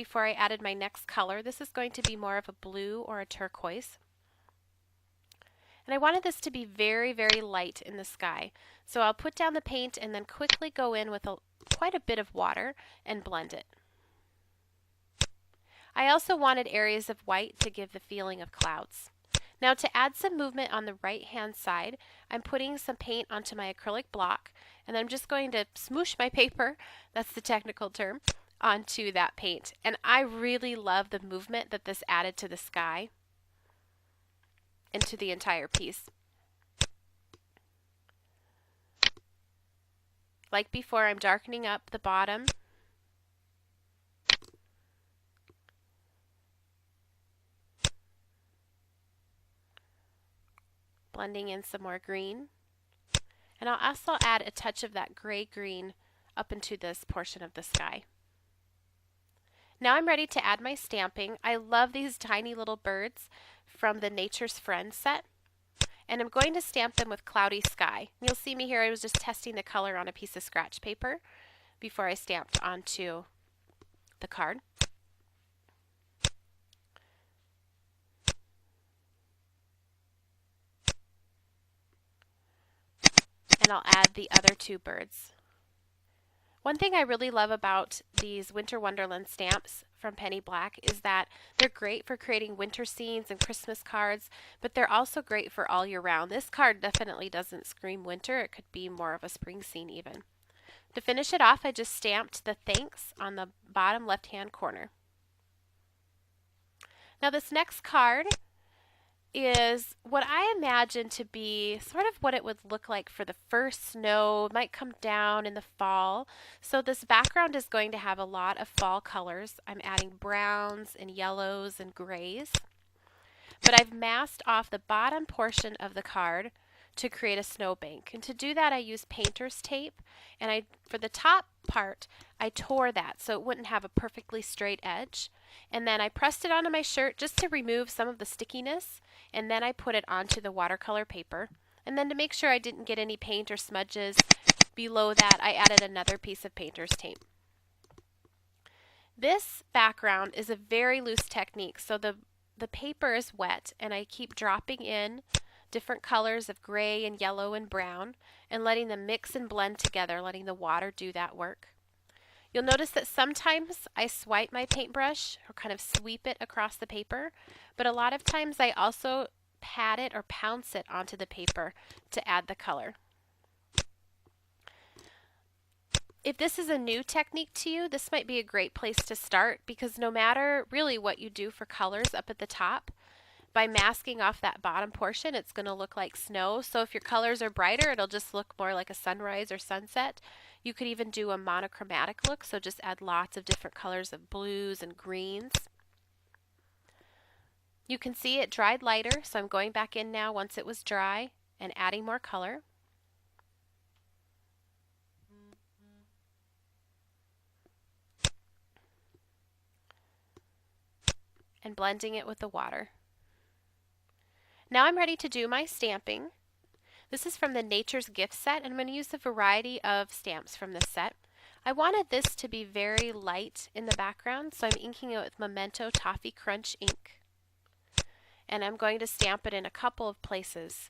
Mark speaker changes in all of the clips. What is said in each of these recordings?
Speaker 1: before I added my next color. This is going to be more of a blue or a turquoise. And I wanted this to be very, very light in the sky. So I'll put down the paint and then quickly go in with quite a bit of water and blend it. I also wanted areas of white to give the feeling of clouds. Now to add some movement on the right hand side, I'm putting some paint onto my acrylic block, and I'm just going to smoosh my paper, that's the technical term, onto that paint. And I really love the movement that this added to the sky and to the entire piece. Like before, I'm darkening up the bottom. Blending in some more green. And I'll also add a touch of that gray-green up into this portion of the sky. Now I'm ready to add my stamping. I love these tiny little birds from the Nature's Friend set. And I'm going to stamp them with Cloudy Sky. You'll see me here, I was just testing the color on a piece of scratch paper before I stamped onto the card. And I'll add the other two birds. One thing I really love about these Winter Wonderland stamps from Penny Black is that they're great for creating winter scenes and Christmas cards, but they're also great for all year round. This card definitely doesn't scream winter. It could be more of a spring scene even. To finish it off, I just stamped the thanks on the bottom left-hand corner. Now this next card is what I imagine to be sort of what it would look like for the first snow. It might come down in the fall. So this background is going to have a lot of fall colors. I'm adding browns and yellows and grays. But I've masked off the bottom portion of the card to create a snowbank. And to do that I use painter's tape, and for the top part I tore that so it wouldn't have a perfectly straight edge. And then I pressed it onto my shirt just to remove some of the stickiness, and then I put it onto the watercolor paper. And then to make sure I didn't get any paint or smudges below that, I added another piece of painter's tape. This background is a very loose technique, so the paper is wet, and I keep dropping in different colors of gray and yellow and brown and letting them mix and blend together, letting the water do that work. You'll notice that sometimes I swipe my paintbrush or kind of sweep it across the paper, but a lot of times I also pat it or pounce it onto the paper to add the color. If this is a new technique to you, this might be a great place to start, because no matter really what you do for colors up at the top, by masking off that bottom portion, it's going to look like snow. So if your colors are brighter, it'll just look more like a sunrise or sunset. You could even do a monochromatic look, so just add lots of different colors of blues and greens. You can see it dried lighter, so I'm going back in now once it was dry and adding more color. And blending it with the water. Now I'm ready to do my stamping. This is from the Nature's Gift set, and I'm going to use a variety of stamps from this set. I wanted this to be very light in the background, so I'm inking it with Memento Toffee Crunch ink. And I'm going to stamp it in a couple of places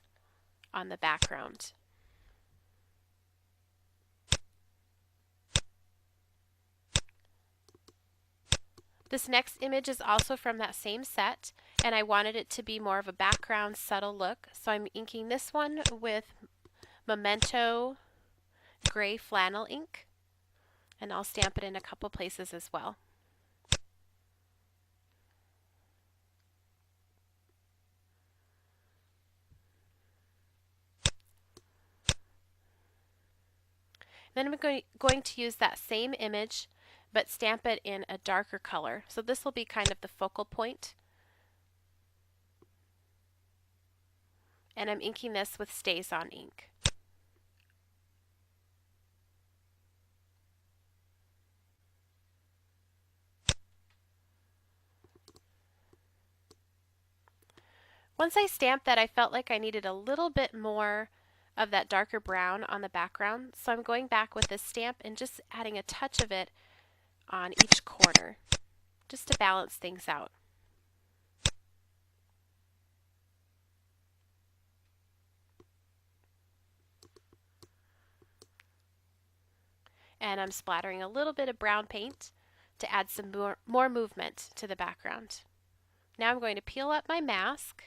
Speaker 1: on the background. This next image is also from that same set, and I wanted it to be more of a background subtle look, so I'm inking this one with Memento gray flannel ink, and I'll stamp it in a couple places as well. Then I'm going to use that same image but stamp it in a darker color. So this will be kind of the focal point. And I'm inking this with StazOn ink. Once I stamped that, I felt like I needed a little bit more of that darker brown on the background, so I'm going back with this stamp and just adding a touch of it on each corner just to balance things out. And I'm splattering a little bit of brown paint to add some more movement to the background. Now I'm going to peel up my mask